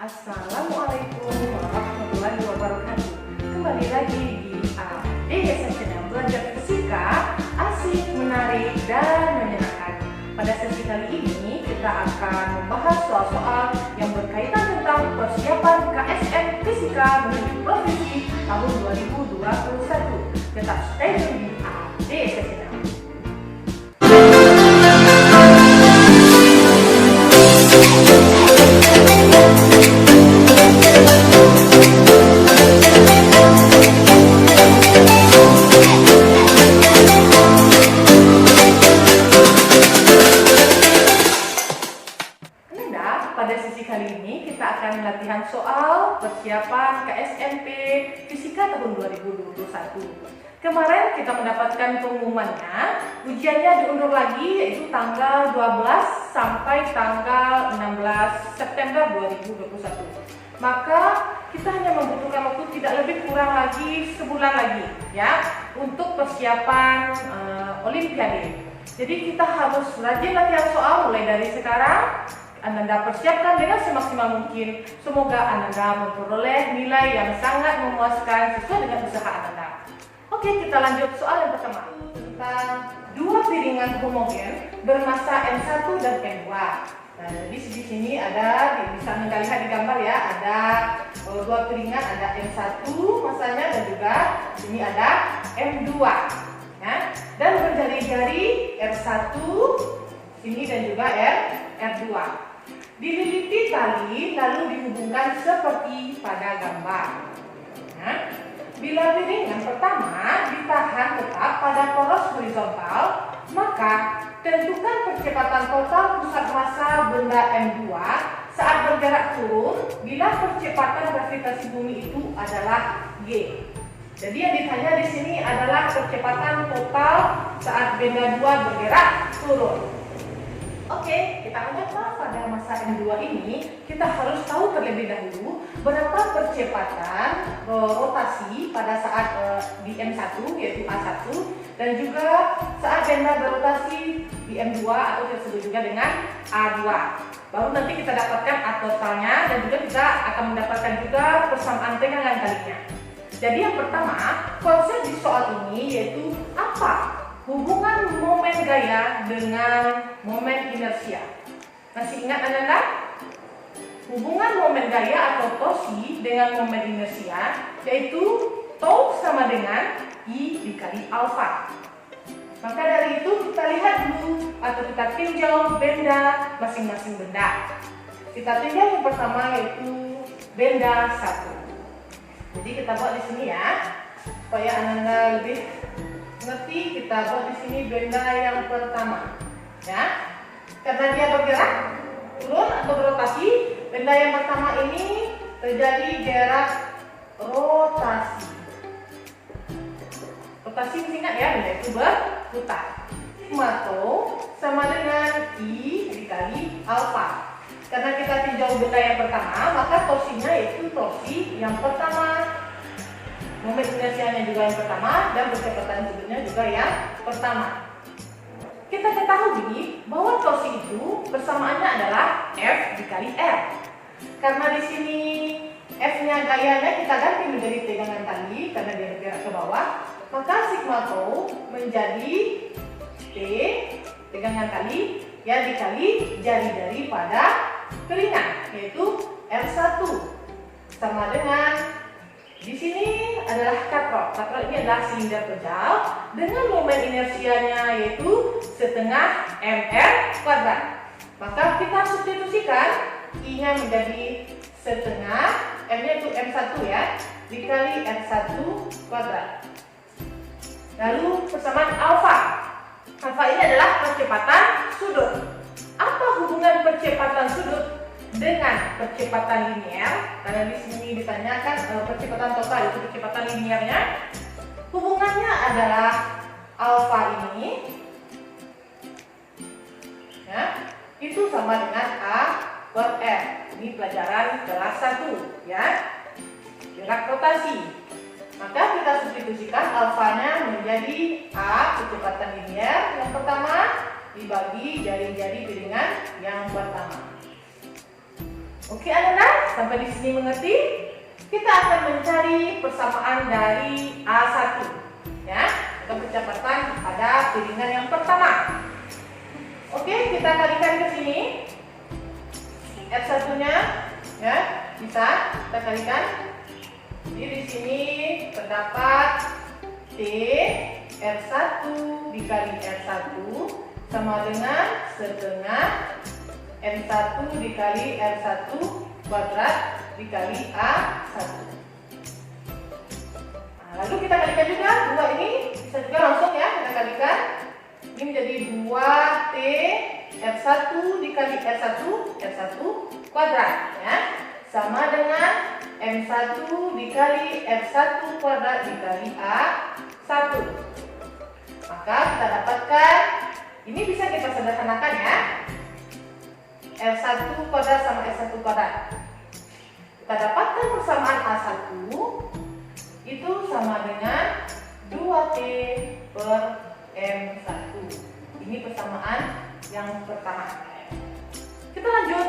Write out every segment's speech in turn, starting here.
Assalamualaikum warahmatullahi wabarakatuh. Kembali lagi di AD Channel Belajar Fisika Asik, Menarik, dan Menyenangkan. Pada sesi kali ini kita akan membahas soal-soal yang berkaitan tentang persiapan KSM Fisika menuju Profesi tahun 2021. Tetap stay tune di AD Channel. Pada sesi kali ini kita akan latihan soal persiapan KSMP Fisika tahun 2021. Kemarin kita mendapatkan pengumumannya, ujiannya diundur lagi yaitu tanggal 12 sampai tanggal 16 September 2021. Maka kita hanya membutuhkan waktu tidak lebih kurang lagi sebulan lagi ya untuk persiapan Olimpiade. Jadi kita harus rajin latihan soal mulai dari sekarang. Anda persiapkan dengan semaksimal mungkin. Semoga Anda memperoleh nilai yang sangat memuaskan sesuai dengan usaha Anda. Oke, kita lanjut soal yang pertama tentang dua piringan homogen bermassa M1 dan M2. Nah, jadi di sini ada, bisa Anda lihat di gambar ya, ada dua piringan, ada M1 massanya dan juga di sini ada M2. Ya, dan berjari-jari R1 sini dan juga R2. Dililiti tali lalu dihubungkan seperti pada gambar. Nah, bila piringan pertama ditahan tetap pada poros horizontal, maka tentukan percepatan total pusat massa benda M2 saat bergerak turun bila percepatan gravitasi bumi itu adalah G. Jadi yang ditanya di sini adalah percepatan total saat benda 2 bergerak turun. Oke, kita anggap pada massa M2 ini kita harus tahu terlebih dahulu berapa percepatan rotasi pada saat di M1 yaitu A1 dan juga saat benda berotasi di M2 atau disebut juga dengan A2. Baru nanti kita dapatkan A totalnya dan juga kita akan mendapatkan juga persamaan tegangan kalinya. Jadi yang pertama, konsep di soal ini yaitu apa hubungan momen gaya dengan momen inersia. Masih ingat Anda? Hubungan momen gaya atau torsi dengan momen inersia yaitu tau sama dengan I dikali alfa. Maka dari itu kita lihat dulu atau kita tinjau benda masing-masing benda. Kita tinjau yang pertama yaitu benda 1. Jadi kita buat di sini ya supaya Anda lebih ngerti. Kita buat di sini benda yang pertama, ya. Karena dia bergerak turun atau berotasi, benda yang pertama ini terjadi gerak rotasi. Rotasi ingat ya, benda itu berputar. Atau sama dengan I dikali alfa. Karena kita tinjau benda yang pertama, maka torsinya yaitu torsi yang pertama. Momen inersianya juga yang pertama dan percepatan sudutnya juga yang pertama. Kita ketahui bahwa torsi itu persamaannya adalah F dikali R. Karena di sini F-nya gayanya kita ganti menjadi tegangan tali karena dia bergerak ke bawah, maka sigma tau menjadi T tegangan tali yang dikali jari-jari pada piringan yaitu R1 sama dengan di sini adalah katrol. Katrol ini adalah silinder pejal dengan momen inersianya yaitu setengah mr kuadrat. Maka kita substitusikan I-nya menjadi setengah, M-nya itu M1 ya, dikali R1 kuadrat. Lalu persamaan alfa. Alfa ini adalah percepatan sudut. Apa hubungan percepatan sudut dengan percepatan linear? Karena di sini ditanyakan percepatan total itu percepatan linearnya. Hubungannya adalah alfa ini ya, itu sama dengan A per R. Ini pelajaran kelas 1 ya, gerak rotasi. Maka kita substitusikan alfanya menjadi A percepatan linear yang pertama dibagi jari-jari piringan yang pertama. Oke anak-anak, sampai di sini mengerti? Kita akan mencari persamaan dari A1 ya, atau percepatan pada piringan yang pertama. Oke, kita kalikan ke sini. R1-nya ya, bisa kita kalikan. Jadi di sini terdapat T R1 dikali R1 sama dengan setengah M1 dikali R1 kuadrat dikali A1. Nah, lalu kita kalikan juga dua ini, bisa juga langsung ya kita kalikan. Ini menjadi 2T R1 dikali R1 kuadrat ya, sama dengan M1 dikali R1 kuadrat dikali A1. Maka kita dapatkan, ini bisa kita sederhanakan ya, R1 kuadrat sama S1 kuadrat. Kita dapatkan persamaan A1 itu sama dengan 2T per M1. Ini persamaan yang pertama. Kita lanjut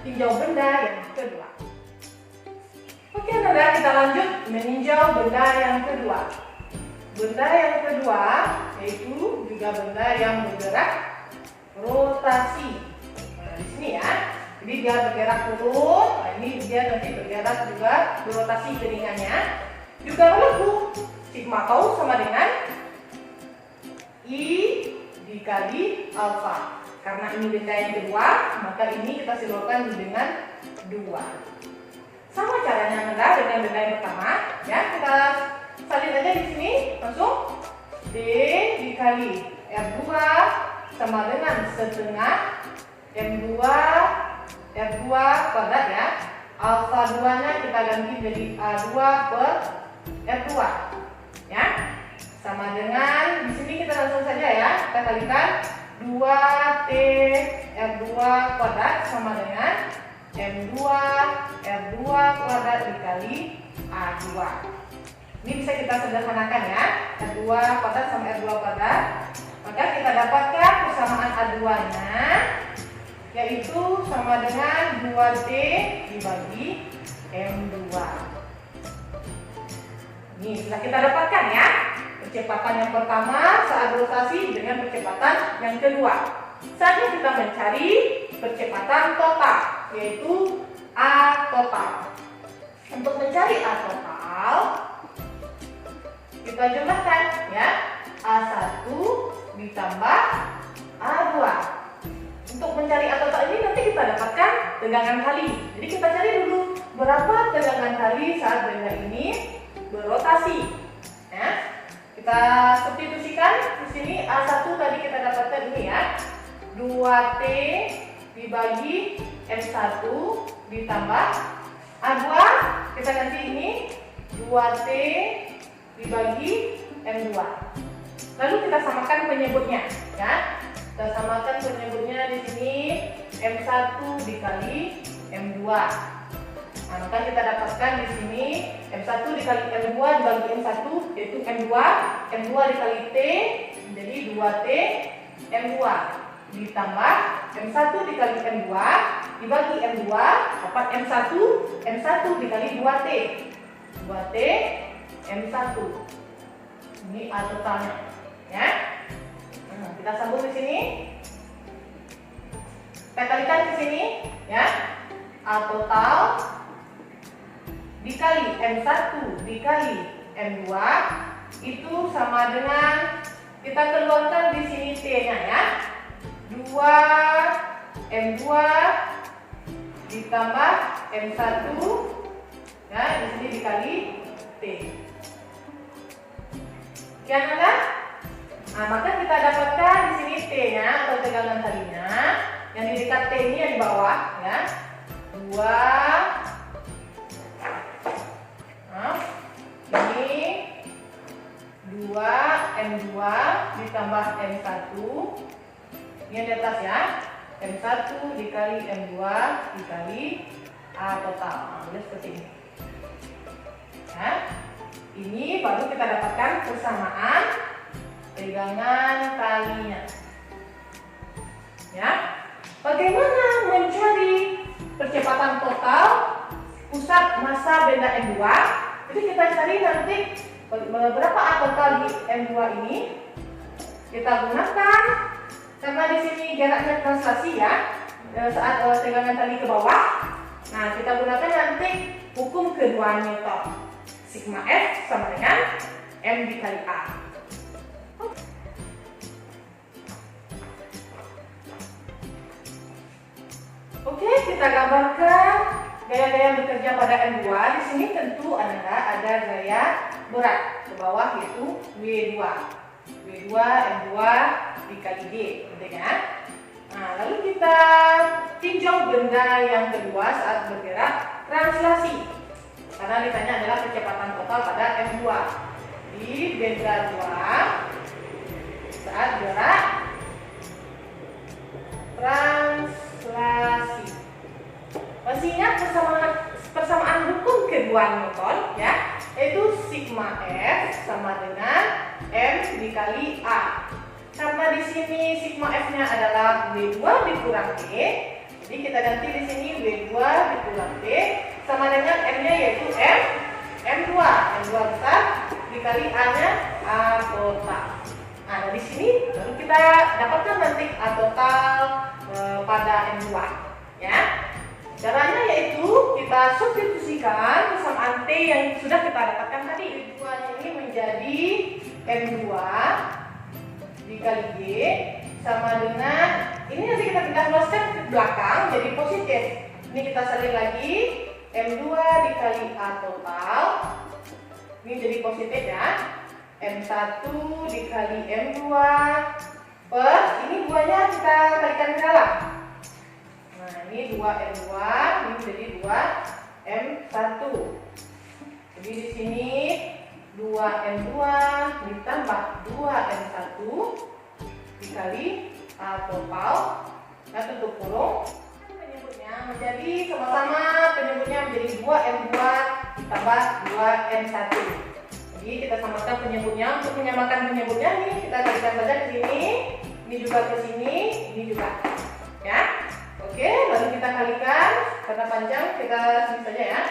tinjau benda yang kedua. Oke anak-anak, kita lanjut meninjau benda yang kedua. Benda yang kedua yaitu juga benda yang bergerak rotasi. Nah, di sini ya, jadi dia bergerak turun. Nah, ini dia nanti bergerak juga berotasi piringannya. Juga melengkung. Sigma tau sama dengan I dikali alfa. Karena ini benda yang kedua, maka ini kita simbolkan dengan 2. Sama caranya anak dengan benda yang pertama. Ya, kita salin aja di sini langsung. D dikali R2 sama dengan setengah M2 R2 kuadrat ya. Alfa 2-nya kita ganti jadi A2 per R2 ya. Sama dengan di sini kita langsung saja ya, kita kalikan 2T R2 kuadrat sama dengan M2 R2 kuadrat dikali A2. Ini bisa kita sederhanakan ya, R2 kuadrat sama R2 kuadrat. Maka kita dapatkan persamaan A2-nya yaitu sama dengan 2T dibagi M2. Ini sudah kita dapatkan ya, percepatan yang pertama saat rotasi dengan percepatan yang kedua. Saatnya kita mencari percepatan total, yaitu A total. Untuk mencari A total, kita jumlahkan ya, A1 ditambah A2. Untuk mencari A total ini nanti kita dapatkan tegangan kali. Jadi kita cari dulu berapa tegangan kali saat benda ini berotasi. Ya. Kita substitusikan di sini A1 tadi kita dapatkan ini ya, 2T dibagi M1 ditambah A2 kita ganti ini 2T dibagi M2. Lalu kita samakan penyebutnya ya. Kita samakan penyebutnya di sini M1 dikali M2. Nah, maka kita dapatkan di sini M1 dikali M2 dibagi M1 yaitu M2. M2 dikali T menjadi 2T M2 ditambah M1 dikali M2 dibagi M2 dapat M1. M1 dikali 2T 2T M1. Ini A totalnya ya. Nah, kita sambung di sini. Kita kalikan ke sini ya. A total dikali M1 dikali M2 itu sama dengan, kita keluarkan di sini T-nya ya, 2 M2 ditambah M1 ya, di sini dikali T. Oke kan? Nah, maka kita dapatkan di sini T-nya atau tegangan kalinya yang di dekat T ini yang di bawah ya, 2 ini 2 M2 ditambah M1, ini yang di atas ya, M1 dikali M2 dikali A total. Nah, seperti ini ya. Ini baru kita dapatkan persamaan tegangan kalinya ya. Bagaimana mencari percepatan total pusat massa benda M2. Jadi kita cari nanti berapa A total di M2 ini. Kita gunakan, karena di sini jaraknya translasi ya, saat tegangan tali ke bawah. Nah, kita gunakan nanti hukum kedua Newton. Sigma F sama dengan M dikali A. Oke, kita gambarkan gaya-gaya bekerja pada M2. Di sini tentu ada gaya berat ke bawah, yaitu W2. W2 M2 dikali D, penting ya. Nah, lalu kita tinjau benda yang kedua saat bergerak translasi. Karena ditanya adalah percepatan total pada M2. Di benda 2 saat gerak translasi. Masih ingat persamaan hukum kedua Newton ya, yaitu sigma F sama dengan M dikali A. Karena di sini sigma F-nya adalah W2 dikurang D, jadi kita ganti di sini W2 dikurang D sama dengan M-nya yaitu M2 besar dikali A-nya A total. Nah, dari sini baru kita dapatkan nanti A total pada M2 ya. Caranya yaitu kita substitusikan persamaan T yang sudah kita dapatkan tadi. W2 ini menjadi M2 dikali G sama dengan, ini nanti kita luaskan ke belakang jadi positif. Ini kita salin lagi, M2 dikali A total, ini jadi positif ya. M1 dikali M2 plus, ini 2-nya kita kalikan ke dalam. Nah, ini 2M2, ini menjadi 2M1. Jadi di sini 2M2 ditambah 2M1 dikali A total. Nah, tutup kurung. Penyebutnya menjadi sama-sama penyebutnya menjadi 2M2 ditambah 2M1. Jadi kita samakan penyebutnya. Untuk menyamakan penyebutnya nih kita kalikan saja ke sini, ini juga ke sini, ini juga. Ya. Oke, lalu kita kalikan karena panjang kita sini saja ya.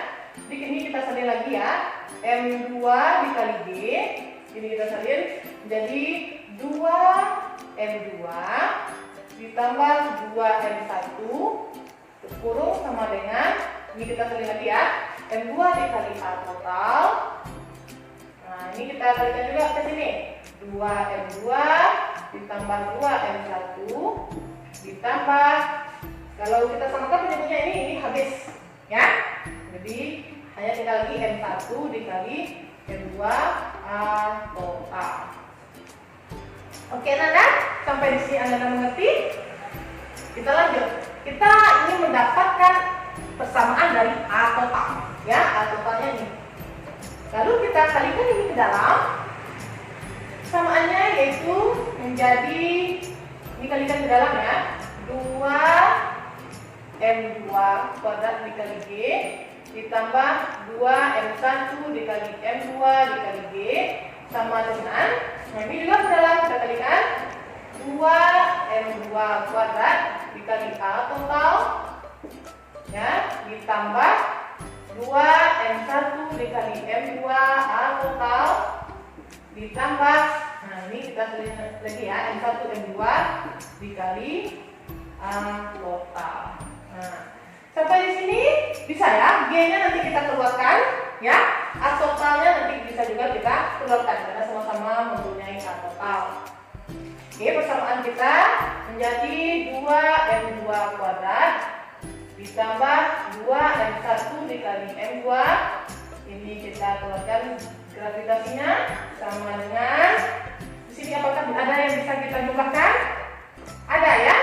Jadi ini kita salin lagi ya. M2 dikali G, ini kita salin jadi 2M2 ditambah 2M1 kurung sama dengan, ini kita salin lagi ya, M2 dikali A total. Nah, ini kita kalikan juga ke sini, 2M2 ditambah 2M1 ditambah, kalau kita samakan penyebutnya ini habis ya. Jadi hanya tinggal lagi M1 dikali M2 A total. Oke Nanda, sampai di sini Anda mengerti? Kita lanjut. Kita ingin mendapatkan persamaan dari A total, ya, A totalnya ini. Lalu kita kalikan ini ke dalam. Persamaannya yaitu menjadi, ini kalikan ke dalam ya, 2M2 kuadrat dikali G ditambah 2M1 dikali M2 dikali G sama dengan, nah ini juga ke dalam kita kalikan 2M2 kuadrat dikali A total ya ditambah 2M1 dikali M2 A total ditambah, nah ini kita tulis lagi ya, M1 M2 dikali A total. Nah, sampai di sini bisa ya, G-nya nanti kita keluarkan ya, A totalnya nanti bisa juga kita keluarkan karena sama-sama mempunyai A total. Oke, persamaan kita menjadi 2M2 kuadrat ditambah 2M1 dikali M2. Ini kita keluarkan gravitasinya sama dengan, di sini apakah ada yang bisa kita jumlahkan? Ada ya.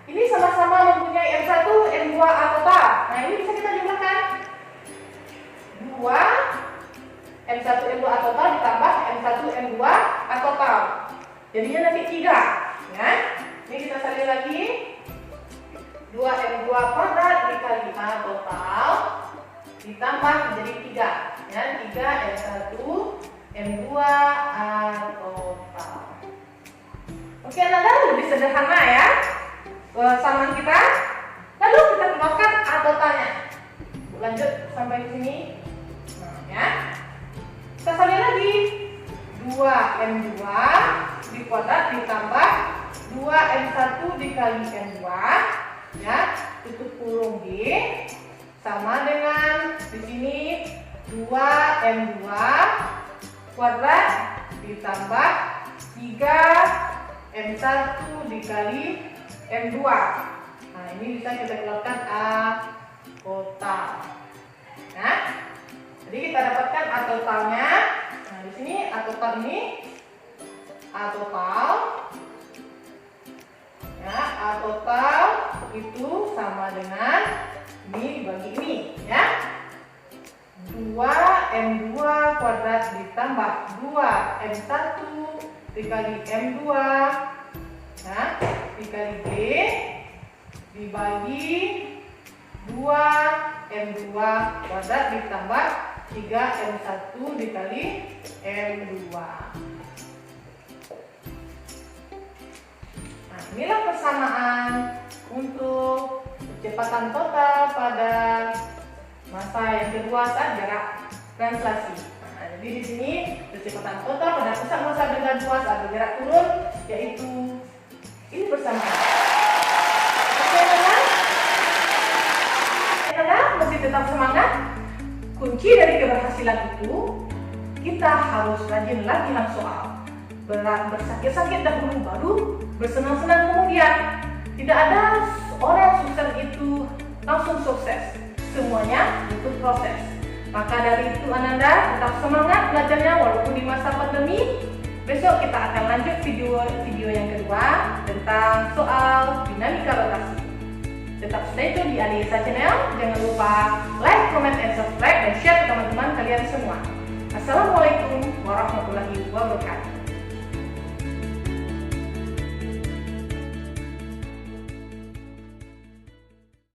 Ini sama-sama mempunyai M1 M2 A total. Nah, ini bisa kita jumlahkan 2 M1 M2 A total ditambah M1 M2 A total. Jadinya nanti 3 ya. Ini kita salin lagi 2M2 kuadrat dikali A total ditambah menjadi 3 ya, 3M1 M2 A total. Oke, Nanda, lebih sederhana ya persamaan kita. Lalu kita keluarkan A totalnya. Lanjut sampai sini. Nah, ya. Kita salin lagi. 2M2 dikuadrat ditambah 2M1 dikali M2, ya, tutup kurung G, sama dengan di sini 2M2 kuadrat ditambah 3M1 dikali M2. Nah, ini bisa kita keluarkan A total. Nah, jadi kita dapatkan A totalnya. Nah, di sini A total ini A total, ya, A total itu sama dengan ini dibagi ini, ya, 2M2 kuadrat ditambah 2M1 dikali M2, nah, dikali G dibagi 2M2 kuadrat ditambah 3M1 dikali M2. Nah, inilah persamaan untuk kecepatan total pada masa yang kedua saat jarak translasi. Nah, jadi di sini kecepatan total pada pusat massa benda 2 saat bergerak turun, yaitu ini persamaan. Oke, teman-teman, masih tetap semangat. Kunci dari keberhasilan itu, kita harus rajin latihan soal. Bersakit-sakit dahulu, baru bersenang-senang kemudian. Tidak ada orang sukses itu langsung sukses. Semuanya butuh proses. Maka dari itu Ananda tetap semangat belajarnya walaupun di masa pandemi. Besok kita akan lanjut video yang kedua tentang soal dinamika rotasi. Tetap stay tune di Aliesa Channel. Jangan lupa like, comment, and subscribe dan share ke teman-teman kalian semua. Assalamualaikum.